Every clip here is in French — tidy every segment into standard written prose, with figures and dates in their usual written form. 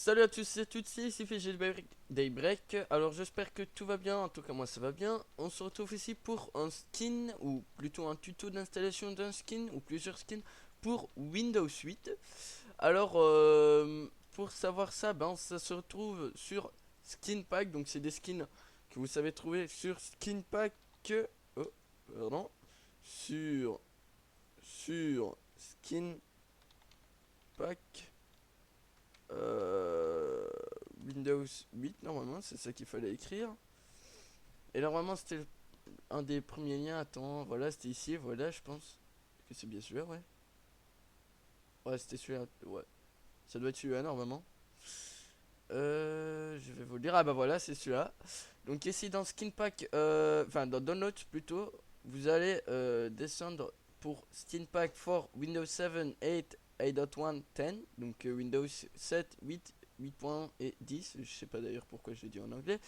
Salut à tous et à toutes, c'est ici FG Daybreak. Alors j'espère que tout va bien, en tout cas moi ça va bien. On se retrouve ici pour un skin, ou plutôt un tuto d'installation d'un skin, ou plusieurs skins, pour Windows 8. Alors pour savoir ça, ça se retrouve sur Skinpack, donc c'est des skins que vous savez trouver sur Skinpack. Oh, pardon. Sur, sur Skinpack. Euh, Windows 8 normalement, c'est ça qu'il fallait écrire. Et normalement c'était un des premiers liens. Attends, voilà, c'était ici, voilà, je pense que c'est bien celui-là, ouais. Ouais, c'était celui-là, ouais. Ça doit être celui-là normalement. Je vais vous le dire, ah bah voilà, c'est celui-là. Donc ici dans Skinpack, enfin dans Downloads plutôt, vous allez descendre pour Skinpack for Windows 7, 8, 8.1, 10. Donc Windows 7, 8, 8.1 et 10. Je sais pas d'ailleurs pourquoi je l'ai dit en anglais.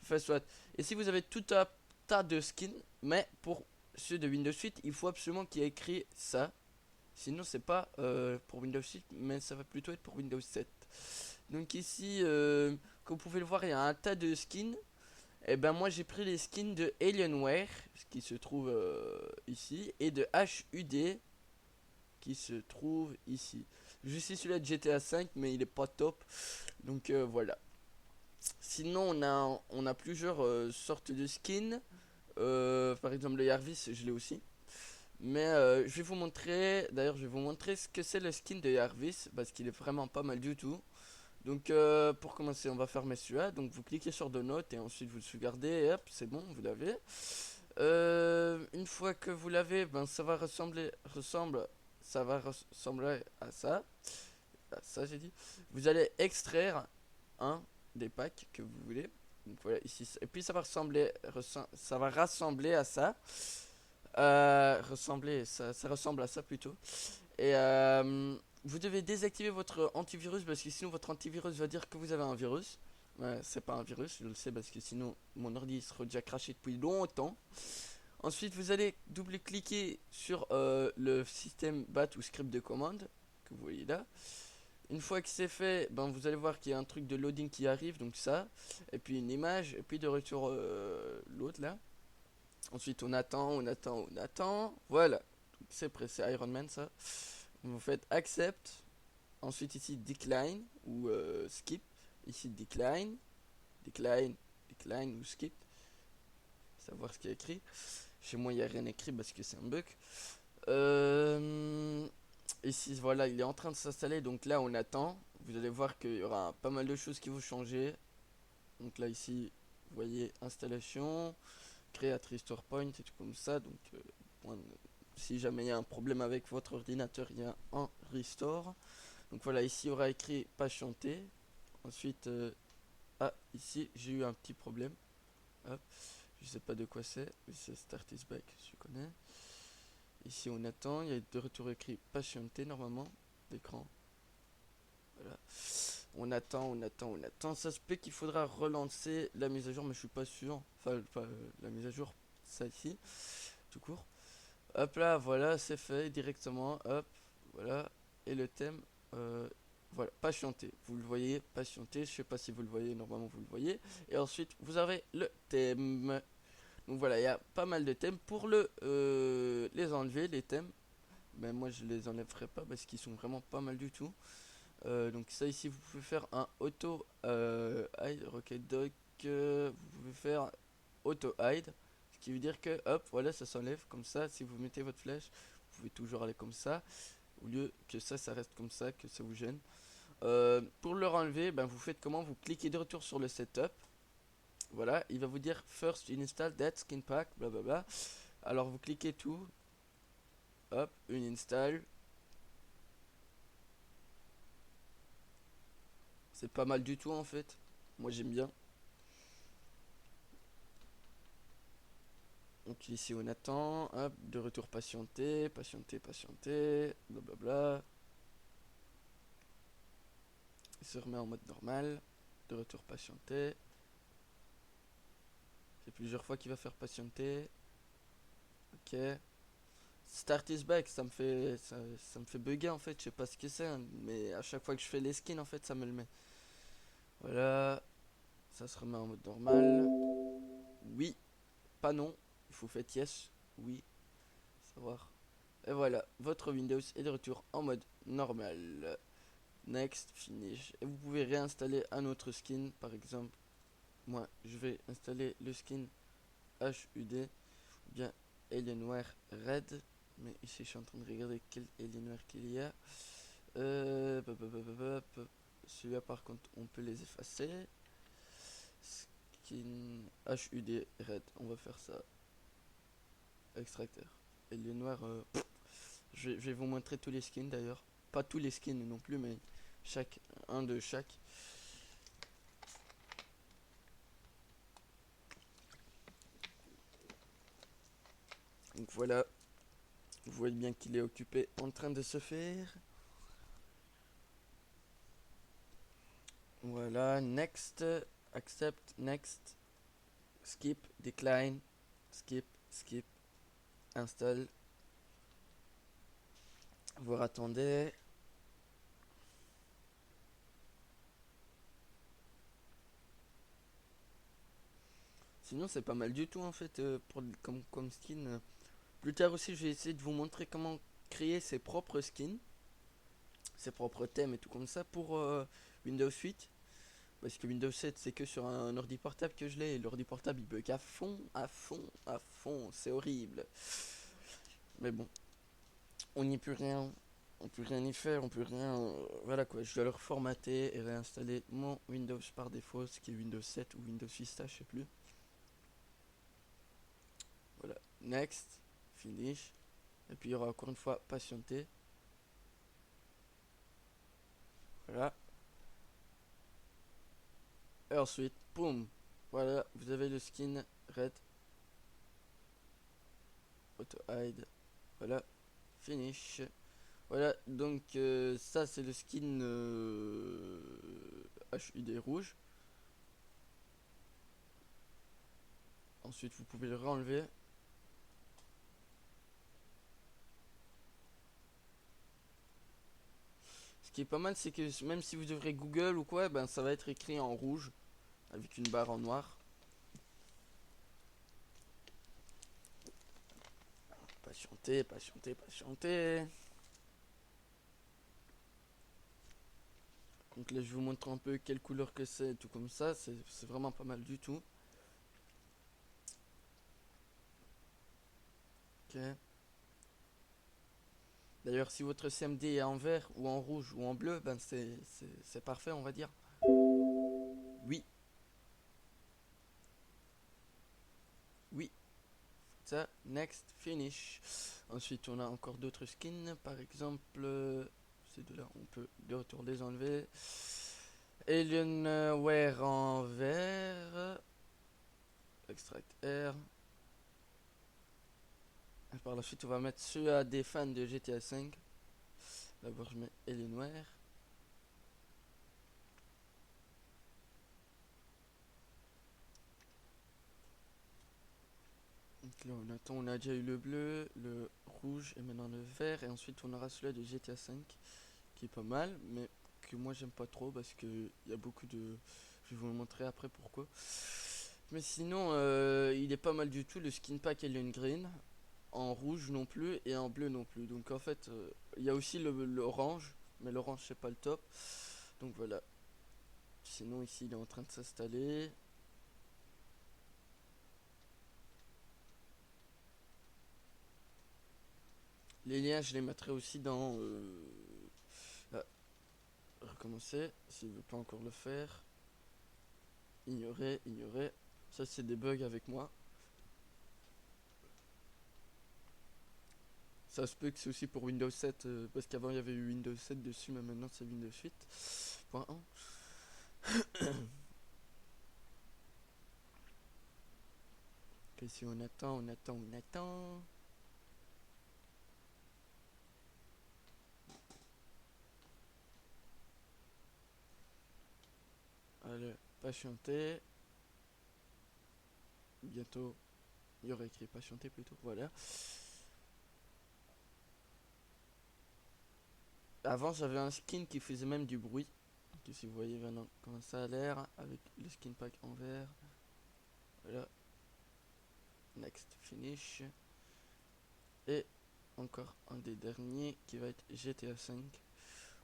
Enfin soit. Et si vous avez tout un tas de skins, mais pour ceux de Windows 8, il faut absolument qu'il y ait écrit ça. Sinon c'est pas pour Windows 8, mais ça va plutôt être pour Windows 7. Donc ici, comme vous pouvez le voir, il y a un tas de skins. Et ben moi j'ai pris les skins de Alienware, ce qui se trouve ici, et de HUD, qui se trouve ici. Je suis celui-là de GTA 5, mais il est pas top. Donc voilà. Sinon on a plusieurs sortes de skins. Par exemple le Jarvis, je l'ai aussi. Mais je vais vous montrer, d'ailleurs je vais vous montrer ce que c'est le skin de Jarvis, parce qu'il est vraiment pas mal du tout. Donc pour commencer on va fermer celui-là. Donc vous cliquez sur de notes et ensuite vous le sauvegardez et hop c'est bon, vous l'avez. Une fois que vous l'avez, ça va ressembler à ça j'ai dit. Vous allez extraire un des packs que vous voulez. Donc voilà ici et puis ça va rassembler à ça. Ça ressemble à ça plutôt. Et vous devez désactiver votre antivirus parce que sinon votre antivirus va dire que vous avez un virus. Ouais, c'est pas un virus, je le sais parce que sinon mon ordi sera déjà craché depuis longtemps. Ensuite, vous allez double-cliquer sur le système BAT ou script de commande que vous voyez là. Une fois que c'est fait, vous allez voir qu'il y a un truc de loading qui arrive, donc ça, et puis une image, et puis de retour l'autre là. Ensuite, on attend. Voilà, c'est prêt, c'est Iron Man ça. Vous faites accept. Ensuite ici decline ou skip. Ici decline, decline, decline ou skip. Savoir ce qu'il y a écrit. Chez moi il n'y a rien écrit parce que c'est un bug. Ici voilà, il est en train de s'installer. Donc là on attend. Vous allez voir qu'il y aura pas mal de choses qui vont changer. Donc là ici, vous voyez installation, create restore point et tout comme ça. Donc si jamais il y a un problème avec votre ordinateur, il y a un restore. Donc voilà, ici il y aura écrit patienter. Ensuite, ici j'ai eu un petit problème. Hop, je sais pas de quoi c'est, mais c'est start is back, je connais. Ici on attend, il y a de retour écrit patienter normalement, l'écran. Voilà. On attend. Ça se peut qu'il faudra relancer la mise à jour, mais je suis pas sûr. Enfin, pas la mise à jour, ça ici, tout court. Hop là, voilà, c'est fait directement. Hop, voilà. Et le thème, voilà, patienter. Vous le voyez, patienter. Je sais pas si vous le voyez, normalement vous le voyez. Et ensuite, vous avez le thème. Donc voilà, il y a pas mal de thèmes. Pour les enlever, les thèmes, mais moi je les enlèverai pas parce qu'ils sont vraiment pas mal du tout. Donc ça ici, vous pouvez faire un auto hide, rocket dock. Vous pouvez faire auto hide. Ce qui veut dire que hop, voilà, ça s'enlève comme ça. Si vous mettez votre flèche, vous pouvez toujours aller comme ça. Au lieu que ça reste comme ça, que ça vous gêne. Pour le enlever, vous faites comment? Vous cliquez de retour sur le setup. Voilà, il va vous dire first install that skin pack, blablabla. Alors vous cliquez tout. Hop, une install. C'est pas mal du tout en fait. Moi j'aime bien. Donc ici on attend, hop, de retour patienter, patienter, blablabla. Il se remet en mode normal, de retour patienter. C'est plusieurs fois qu'il va faire patienter. Ok. Start is back, ça me fait bugger en fait, je sais pas ce que c'est, hein, mais à chaque fois que je fais les skins en fait ça me le met. Voilà, ça se remet en mode normal. Oui, pas non, il faut faire yes, oui, savoir. Et voilà, votre Windows est de retour en mode normal. Next, finish. Et vous pouvez réinstaller un autre skin, par exemple. Moi, je vais installer le skin HUD, ou bien Alienware Red. Mais ici, je suis en train de regarder quel Alienware qu'il y a. Celui-là, par contre, on peut les effacer. Skin HUD Red, on va faire ça. Extracteur. Alienware, je vais vous montrer tous les skins d'ailleurs. Pas tous les skins non plus, mais chaque un de chaque. Donc voilà, vous voyez bien qu'il est occupé en train de se faire. Voilà, next, accept, next, skip, decline, skip, skip, install. Vous attendez. Sinon c'est pas mal du tout en fait pour, comme skin. Plus tard aussi je vais essayer de vous montrer comment créer ses propres skins, ses propres thèmes et tout comme ça pour Windows 8. Parce que Windows 7 c'est que sur un ordi portable que je l'ai et l'ordi portable il bug à fond, à fond, à fond, c'est horrible. Mais bon, on n'y peut rien, on peut rien y faire, on peut rien, voilà quoi, je dois le reformater et réinstaller mon Windows par défaut, ce qui est Windows 7 ou Windows Vista, je sais plus. Voilà, next, finish, et puis il y aura encore une fois patienter. Voilà, et ensuite, boum, voilà, vous avez le skin red, auto hide, voilà, finish. Voilà, donc ça c'est le skin HUD rouge. Ensuite vous pouvez le renlever. Ce qui est pas mal c'est que même si vous ouvrez Google ou quoi, ben ça va être écrit en rouge avec une barre en noir. Patientez, patientez, patientez. Donc là je vous montre un peu quelle couleur que c'est, tout comme ça, c'est vraiment pas mal du tout. Ok. D'ailleurs si votre CMD est en vert ou en rouge ou en bleu, ben c'est parfait on va dire. Oui, oui, ça, next, finish. Ensuite on a encore d'autres skins, par exemple, ces deux là on peut de retour les enlever. Alienware en vert, extract air. Et par la suite on va mettre ceux à des fans de GTA 5. D'abord je mets Alienware. Donc là on attend, on a déjà eu le bleu, le rouge et maintenant le vert. Et ensuite on aura celui-là de GTA 5 qui est pas mal, mais que moi j'aime pas trop parce que il y a beaucoup de... Je vais vous le montrer après pourquoi. Mais sinon, il est pas mal du tout. Le skin pack Alien Green, en rouge non plus et en bleu non plus. Donc en fait, il y a aussi l'orange, mais l'orange c'est pas le top. Donc voilà. Sinon ici il est en train de s'installer. Les liens je les mettrai aussi dans... ah, recommencer, s'il veut pas encore le faire. Ignorer, ignorer. Ça c'est des bugs avec moi. Ça se peut que c'est aussi pour Windows 7, parce qu'avant il y avait eu Windows 7 dessus, mais maintenant c'est Windows 8.1. Ok, si on attend, on attend, on attend. Allez, patienter. Bientôt, il y aurait écrit patienter plutôt, voilà. Avant j'avais un skin qui faisait même du bruit, ici vous voyez maintenant comment ça a l'air avec le skin pack en vert. Voilà. Next, finish. Et encore un des derniers qui va être GTA 5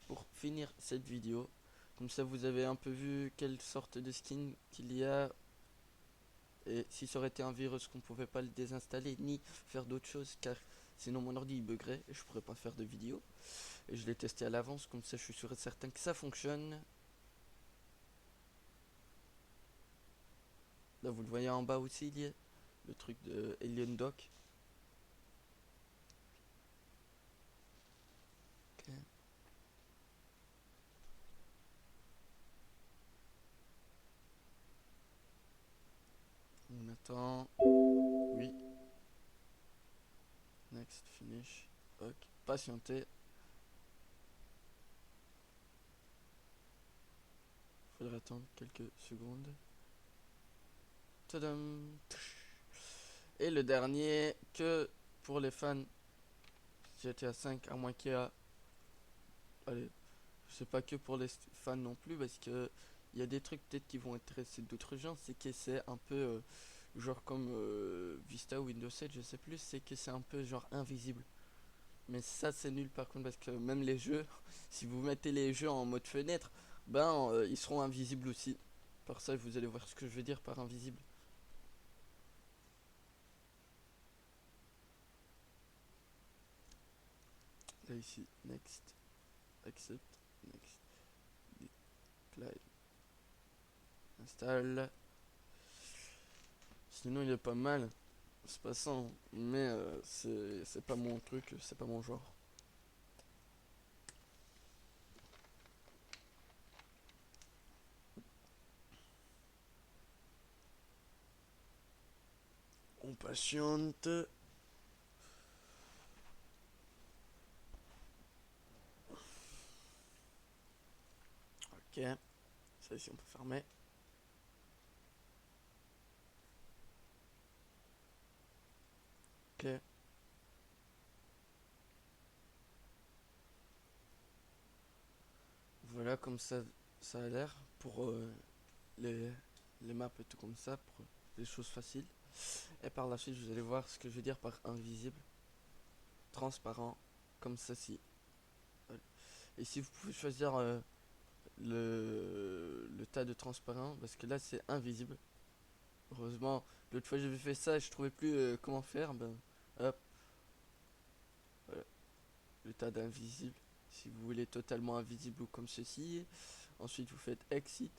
pour finir cette vidéo. Comme ça vous avez un peu vu quelle sorte de skin qu'il y a. Et si ça aurait été un virus qu'on pouvait pas le désinstaller ni faire d'autres choses, car sinon mon ordi il buggerait et je pourrais pas faire de vidéo. Et je l'ai testé à l'avance, comme ça je suis sûr et certain que ça fonctionne. Là vous le voyez en bas aussi, il y a le truc de Alien Doc. Ok. On attend. Oui. Next, finish. Ok. Patienter. Faudrait attendre quelques secondes. Tadam. Et le dernier, que pour les fans GTA 5, à moins qu'il y a... Allez, je sais pas que pour les fans non plus, parce que il y a des trucs peut-être qui vont intéresser d'autres gens, c'est que c'est un peu genre comme Vista ou Windows 7, je sais plus, c'est que c'est un peu genre invisible. Mais ça c'est nul par contre, parce que même les jeux, si vous mettez les jeux en mode fenêtre, ben ils seront invisibles aussi. Par ça vous allez voir ce que je veux dire par invisible. Là ici, next, accept, next, decline, installe. Sinon il est pas mal, c'est pas ça, hein. Mais c'est pas mon truc, c'est pas mon genre. On patiente. Ok, ça ici on peut fermer. Ok. Voilà comme ça a l'air pour les, les maps et tout comme ça, pour les choses faciles. Et par la suite vous allez voir ce que je veux dire par invisible. Transparent, comme ceci. Voilà. Et si vous pouvez choisir le tas de transparent, parce que là c'est invisible. Heureusement, l'autre fois j'avais fait ça et je trouvais plus comment faire. Ben, hop, voilà, le tas d'invisible. Si vous voulez totalement invisible ou comme ceci, ensuite vous faites exit,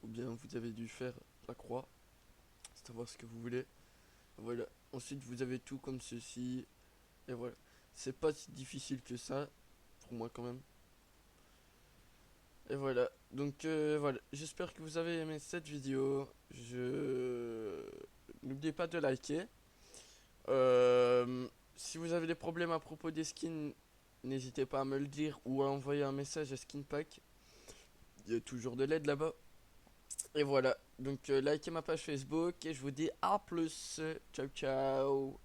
ou bien vous avez dû faire la croix, c'est à voir ce que vous voulez. Voilà, ensuite vous avez tout comme ceci, et voilà. C'est pas si difficile que ça, pour moi quand même. Et voilà, donc voilà, j'espère que vous avez aimé cette vidéo. N'oubliez pas de liker. Si vous avez des problèmes à propos des skins, n'hésitez pas à me le dire ou à envoyer un message à Skinpack. Il y a toujours de l'aide là-bas. Et voilà, donc likez ma page Facebook et je vous dis à plus. Ciao ciao.